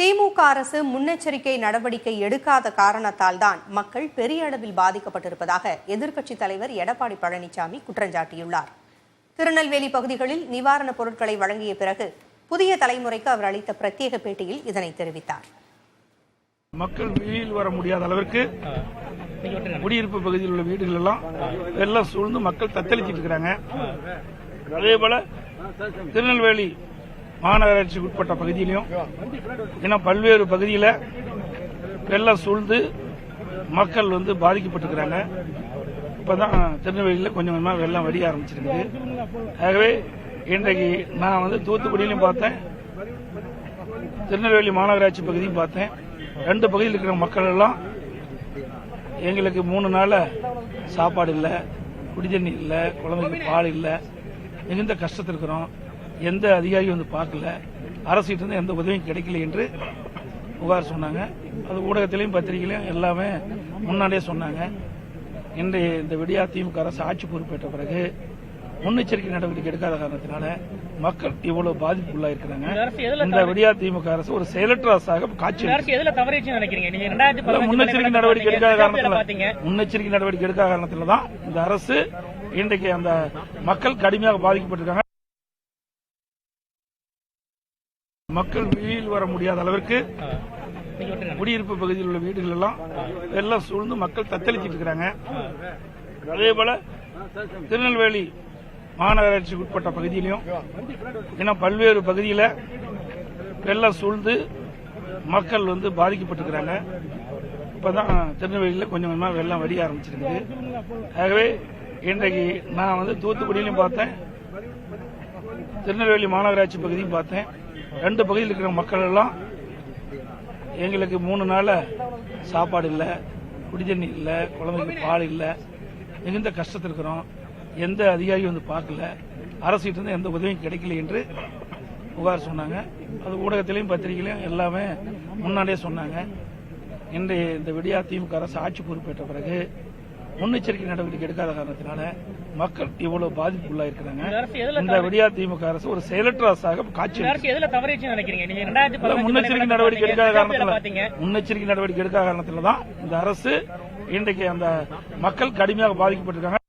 திமுக அரசு முன்னெச்சரிக்கை நடவடிக்கை எடுக்காத காரணத்தால் தான் மக்கள் பெரிய அளவில் பாதிக்கப்பட்டிருப்பதாக எதிர்க்கட்சித் தலைவர் எடப்பாடி பழனிசாமி குற்றஞ்சாட்டியுள்ளார். திருநெல்வேலி பகுதிகளில் நிவாரணப் பொருட்களை வழங்கிய பிறகு புதிய தலைமுறைக்கு அவர் அளித்த பிரத்யேக பேட்டியில் இதனை தெரிவித்தார். மக்கள் வெளியில் வர முடியாத அளவிற்கு குடியிருப்பு பகுதியில் உள்ள வீடுகள் எல்லாம் வெள்ளம் சூழ்ந்து மக்கள் தத்தளிச்சிட்டு இருக்கிறாங்க. அதேபோல திருநெல்வேலி மாநகராட்சிக்கு உட்பட்ட பகுதியிலும் இன்னும் பல்வேறு பகுதியில் வெள்ளம் சூழ்ந்து மக்கள் பாதிக்கப்பட்டிருக்கிறாங்க. இப்பதான் திருநெல்வேலியில் கொஞ்சம் கொஞ்சமா வெள்ளம் வடிய ஆரம்பிச்சிருக்குது. ஆகவே இன்றைக்கு நான் தூத்துக்குடியிலும் பார்த்தேன், திருநெல்வேலி மாநகராட்சி பகுதியும் பார்த்தேன். ரெண்டு பகுதியில் இருக்கிற மக்கள் எல்லாம் எங்களுக்கு 3 நாள் சாப்பாடு இல்லை, குடிதண்ணி இல்லை, குழந்தைக்கு பால் இல்லை, மிகுந்த கஷ்டத்தில் இருக்கிறோம். எந்த அதிகாரியும் பார்க்கல, அரசிட்ட இருந்து எந்த உதவியும் கிடைக்கல என்று புகார் சொன்னாங்க. அது ஊடகத்திலையும் பத்திரிகையிலையும் எல்லாமே முன்னாடியே சொன்னாங்க. இன்றைய இந்த விடியா திமுக அரசு ஆட்சி பொறுப்பேற்ற பிறகு முன்னெச்சரிக்கை நடவடிக்கை எடுக்காத காரணத்தினால மக்கள் இவ்வளவு பாதிப்புக்குள்ளா இருக்கிறாங்க. இந்த விடியா திமுக அரசு ஒரு செயலற்ற அரசாக காட்சி. முன்னெச்சரிக்கை நடவடிக்கை எடுக்காத காரணத்தில்தான் இந்த அரசு இன்றைக்கு அந்த மக்கள் கடுமையாக பாதிக்கப்பட்டிருக்காங்க. மக்கள் வெளியில் வர முடியாத அளவிற்கு குடியிருப்பு பகுதியில் உள்ள வீடுகள் எல்லாம் வெள்ளம் சூழ்ந்து மக்கள் தத்தளிச்சிட்டு இருக்கிறாங்க. அதேபோல திருநெல்வேலி மாநகராட்சிக்கு உட்பட்ட பகுதியிலும் இன்னும் பல்வேறு பகுதியில் வெள்ளம் சூழ்ந்து மக்கள் பாதிக்கப்பட்டிருக்கிறாங்க. இப்பதான் திருநெல்வேலியில் கொஞ்சம் கொஞ்சமா வெள்ளம் வடிய ஆரம்பிச்சிருக்குது. ஆகவே இன்றைக்கு நான் தூத்துக்குடியிலும் பார்த்தேன், திருநெல்வேலி மாநகராட்சி பகுதியும் பார்த்தேன். ரெண்டு பகுதியில் இருக்கிற மக்கள் எல்லாம் எங்களுக்கு 3 நாள் சாப்பாடு இல்லை, குடிதண்ணி இல்லை, குழந்தைக்கு பால் இல்லை, மிகுந்த கஷ்டத்தில் இருக்கிறோம். எந்த அதிகாரியும் பார்க்கல, அரசிட்ட இருந்து எந்த உதவியும் கிடைக்கல என்று புகார் சொன்னாங்க. அது ஊடகத்திலையும் பத்திரிகையிலையும் எல்லாமே முன்னாடியே சொன்னாங்க. இன்றைய இந்த விடியா திமுக அரசு ஆட்சி பொறுப்பேற்ற பிறகு முன்னெச்சரிக்கை நடவடிக்கை எடுக்காத காரணத்தினால மக்கள் இவ்வளவு பாதிப்புக்குள்ளா இருக்கிறாங்க. இந்த விடியா திமுக அரசு ஒரு செயலற்ற அரசாக காட்சி. முன்னெச்சரிக்கை நடவடிக்கை எடுக்காத காரணத்தில்தான் இந்த அரசு இன்றைக்கு அந்த மக்கள் கடுமையாக பாதிக்கப்பட்டிருக்காங்க.